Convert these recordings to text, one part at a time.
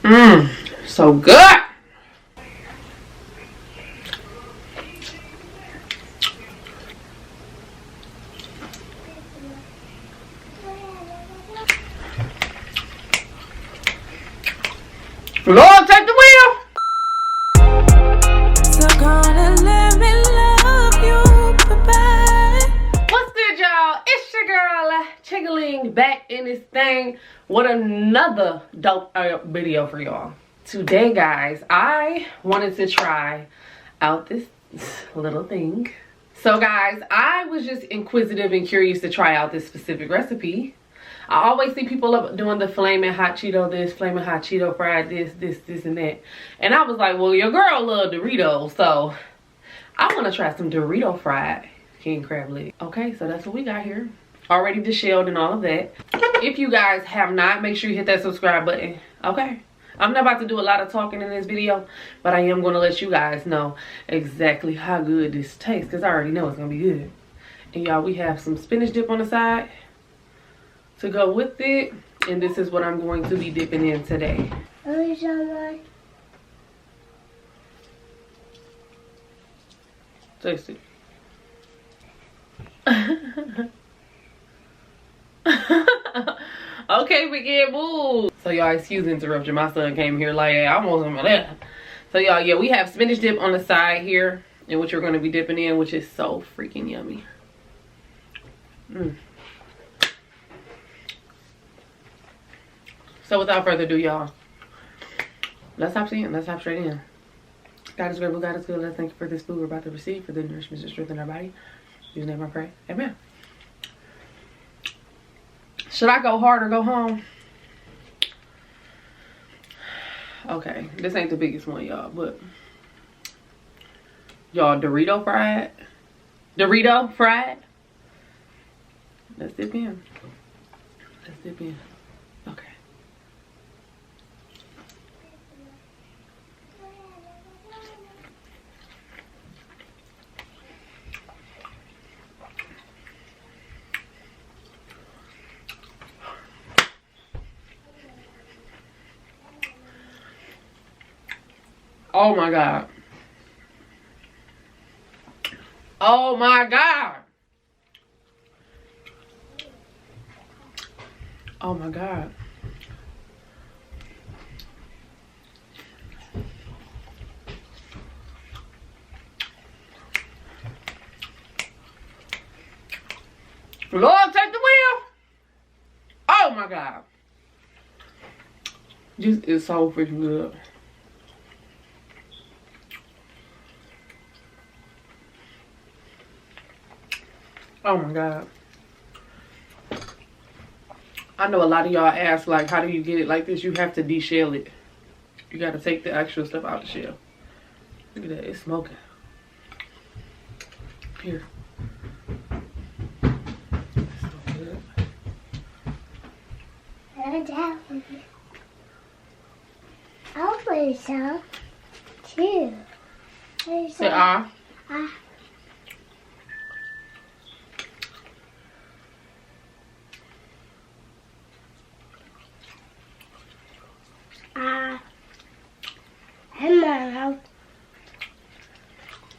Mmm, so good. Lord, take the wheel. So gonna let me love you, bye-bye. What's good, y'all? It's your girl, Chyng back in this thing with another dope video for y'all. Today, guys, I wanted to try out this little thing. So, guys, I was just inquisitive and curious to try out this specific recipe. I always see people up doing the flaming hot Cheeto this, flaming hot Cheeto fried this, and that. And I was like, well, your girl love Doritos, so I want to try some Dorito fried king crab leg. Okay, so that's what we got here. Already dishelled and all of that. If you guys have not, make sure you hit that subscribe button. Okay, I'm not about to do a lot of talking in this video, but I am going to let you guys know exactly how good this tastes, because I already know it's going to be good. And y'all, we have some spinach dip on the side to go with it, and this is what I'm going to be dipping in today. Taste it. Okay, we get boo. So y'all, excuse the interruption. My son came here like, hey, I want some of that. So y'all, yeah, we have spinach dip on the side here, and what you're going to be dipping in, which is so freaking yummy. So without further ado, y'all, let's hop in. Let's hop straight in. God is grateful, God is good. Let's thank you for this food we're about to receive, for the nourishment and strength in our body. In His name I pray. Amen. Should I go hard or go home? Okay, this ain't the biggest one, y'all, but y'all, Dorito fried. Dorito fried. Let's dip in. Let's dip in. Okay. Oh my God. Oh my God. Oh my God. Lord, take the wheel. Oh my God. This is so freaking good. Oh my God. I know a lot of y'all ask, like, how do you get it like this? You have to deshell it. You got to take the actual stuff out the shell. Look at that. It's smoking. Here. It's so good. I'll play some too. Say ah. Hello.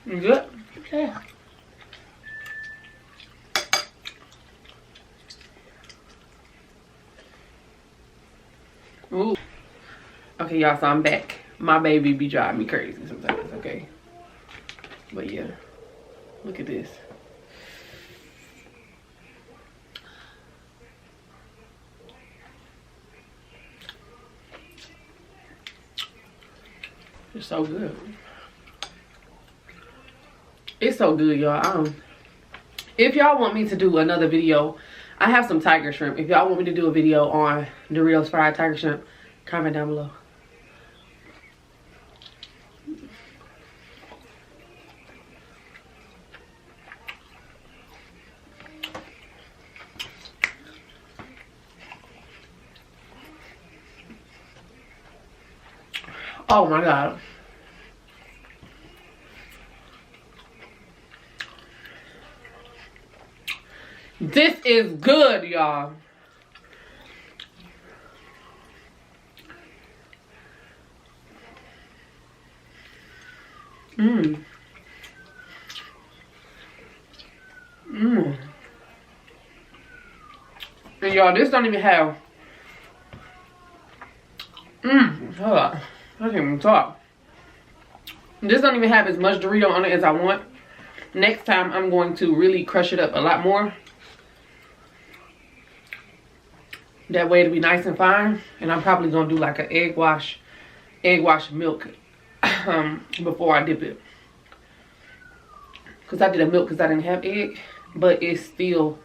You good? Yeah. Ooh. Okay, y'all, so I'm back. My baby be driving me crazy sometimes, okay? But yeah, look at this. It's so good. It's so good, y'all. If y'all want me to do another video, I have some tiger shrimp. If y'all want me to do a video on Doritos fried tiger shrimp, comment down below. Oh my God. This is good, y'all. Mmm. Mmm. And y'all, this don't even have. Hold on. I can't even talk. This don't even have as much Dorito on it as I want. Next time, I'm going to really crush it up a lot more. That way it'll be nice and fine. And I'm probably gonna do like an egg wash milk before I dip it. Cause I did a milk because I didn't have egg, but it's still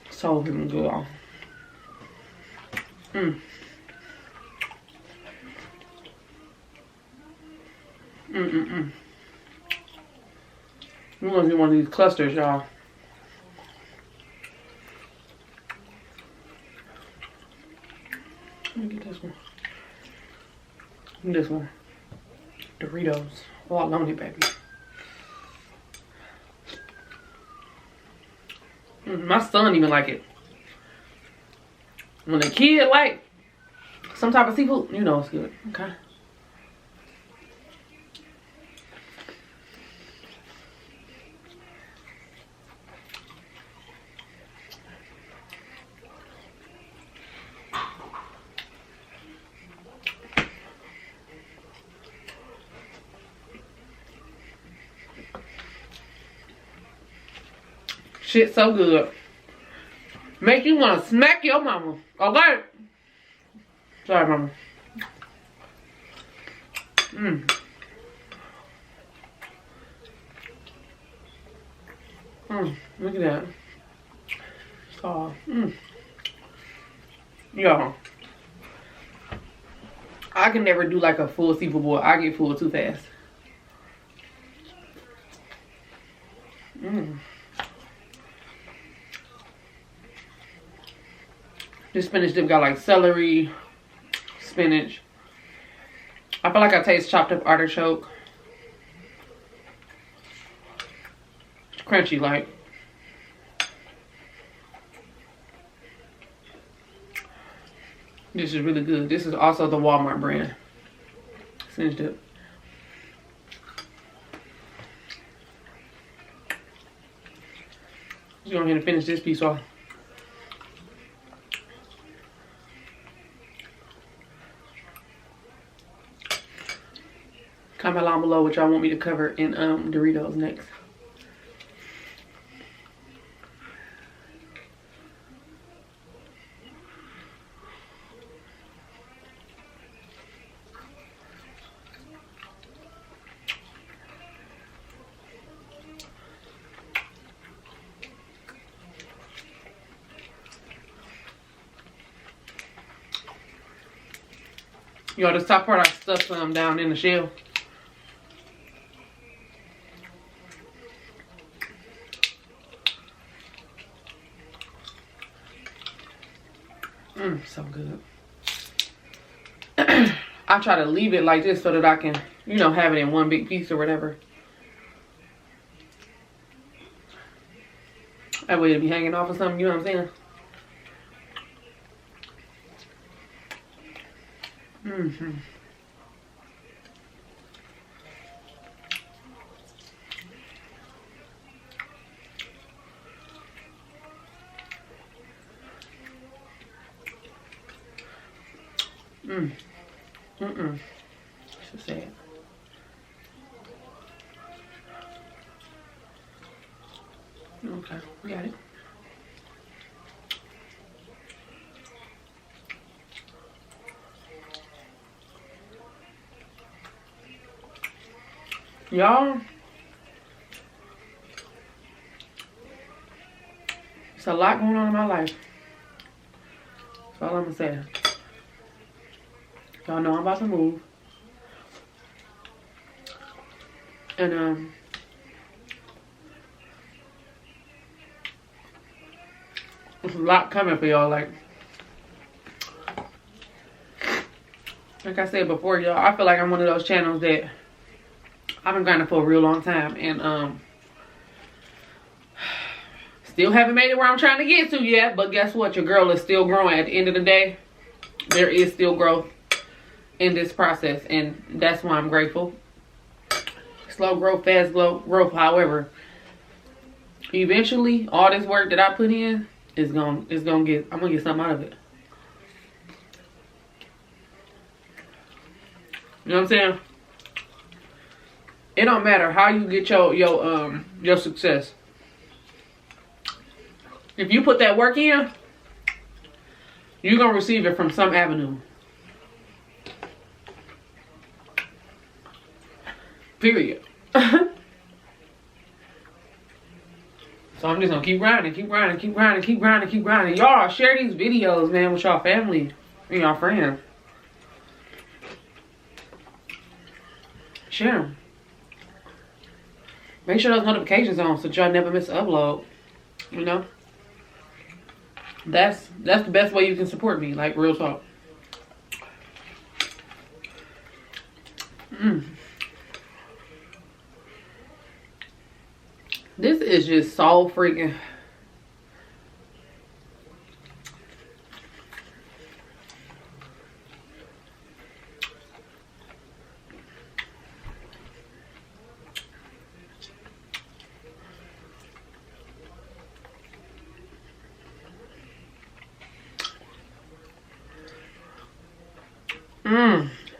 so good. We're gonna do one of these clusters, y'all. Let me get this one. This one. Doritos. All on it, baby. My son even like it. When a kid like some type of seafood, you know it's good. Okay. Shit so good. Make you want to smack your mama. Okay? Sorry, mama. Look at that. Oh, Y'all. I can never do like a full seafood boil. I get full too fast. This spinach dip got like celery, spinach. I feel like I taste chopped up artichoke. It's crunchy like. This is really good. This is also the Walmart brand. Spinach dip. Just go ahead and finish this piece off. Comment down below what y'all want me to cover in Doritos next. Y'all, this top part I stuffed some down in the shell. So good. I try to leave it like this so that I can, you know, have it in one big piece or whatever. That way it'll be hanging off or something, you know what I'm saying? Should say it. Okay, we got it. Y'all, it's a lot going on in my life. That's all I'm gonna say. Y'all know I'm about to move. And there's a lot coming for y'all. Like I said before, y'all, I feel like I'm one of those channels that I've been grinding for a real long time, and still haven't made it where I'm trying to get to yet. But guess what? Your girl is still growing. At the end of the day, there is still growth in this process, and that's why I'm grateful. slow growth, fast growth. However, eventually, all this work that I put in is gonna get. I'm gonna get something out of it. You know what I'm saying? It don't matter how you get your success. If you put that work in, you're gonna receive it from some avenue. Period. So I'm just gonna keep grinding, keep grinding, keep grinding, keep grinding, keep grinding. Y'all share these videos, man, with y'all family and y'all friends. Share them. Make sure those notifications on so y'all never miss an upload. You know? That's the best way you can support me, like real talk. This is just so freaking.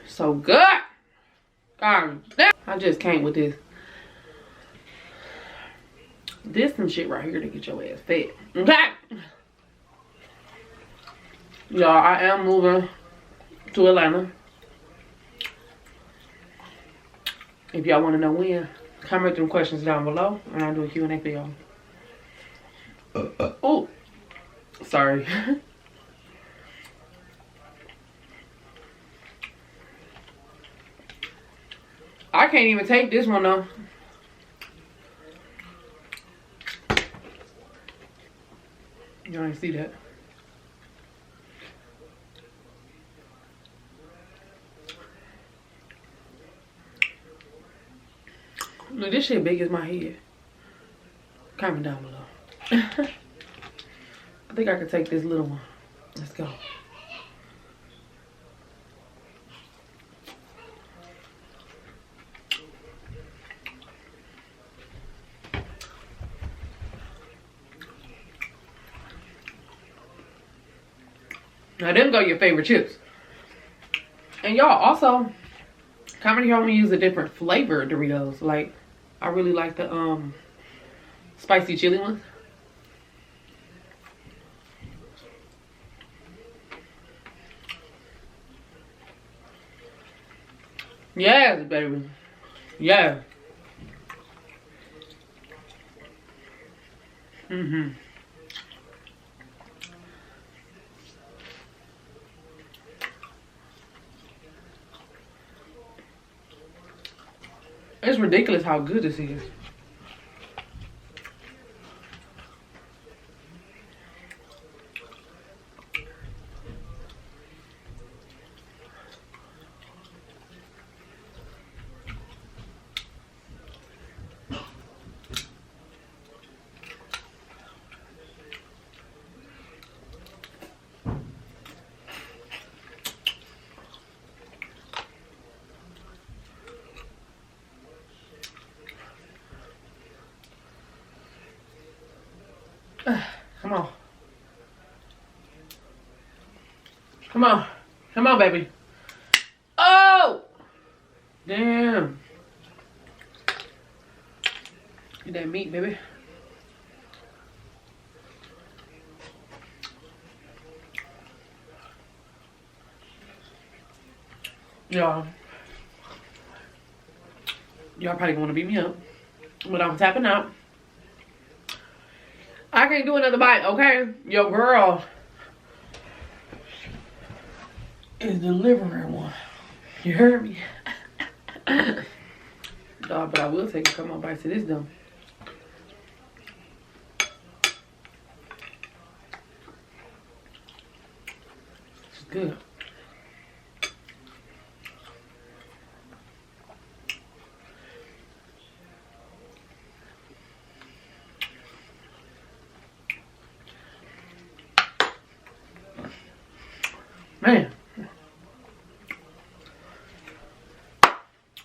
So good. God damn. I just can't with this. This some shit right here to get your ass fed. Okay. Y'all, I am moving to Atlanta. If y'all want to know when, comment them questions down below and I'll do a Q&A for y'all. Oh, sorry. I can't even take this one though. Y'all ain't see that. Look, this shit big as my head. Comment down below. I think I could take this little one. Let's go. Now, them go your favorite chips. And y'all also, comment if y'all want to use a different flavor of Doritos. Like, I really like the spicy chili ones. Yes, baby. Yeah. It's ridiculous how good this is. Come on. Come on. Come on, baby. Oh! Damn. Get that meat, baby. Y'all probably gonna beat me up, but I'm tapping out. I can't do another bite, okay? Your girl is delivering one. You heard me? Dog, but I will take a couple more bites of this though. It's good. Man,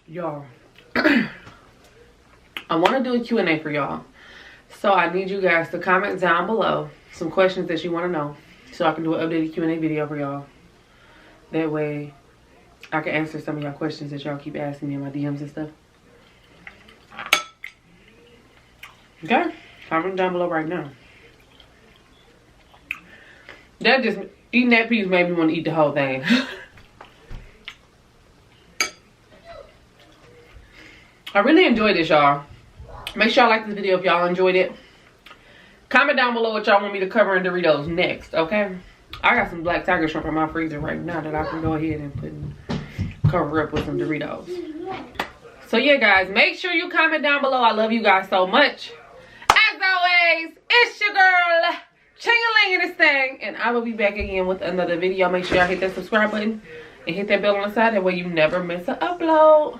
y'all, I want to do a Q&A for y'all. So I need you guys to comment down below some questions that you want to know, so I can do an updated Q&A video for y'all. That way I can answer some of y'all questions that y'all keep asking me in my DMs and stuff. Okay, comment down below right now. That just, eating that piece made me want to eat the whole thing. I really enjoyed this, y'all. Make sure y'all like this video if y'all enjoyed it. Comment down below what y'all want me to cover in Doritos next, okay? I got some black tiger shrimp in my freezer right now that I can go ahead and cover up with some Doritos. So yeah, guys, make sure you comment down below. I love you guys so much. As always, it's your girl, Chyng in this thing, and I will be back again with another video. Make sure y'all hit that subscribe button and hit that bell on the side. That way you never miss an upload.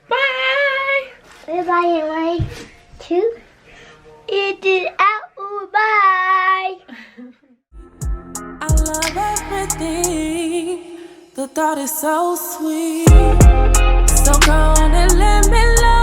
Bye. Everybody like to eat it out. Bye. I love everything. The thought is so sweet. So go on and let me love.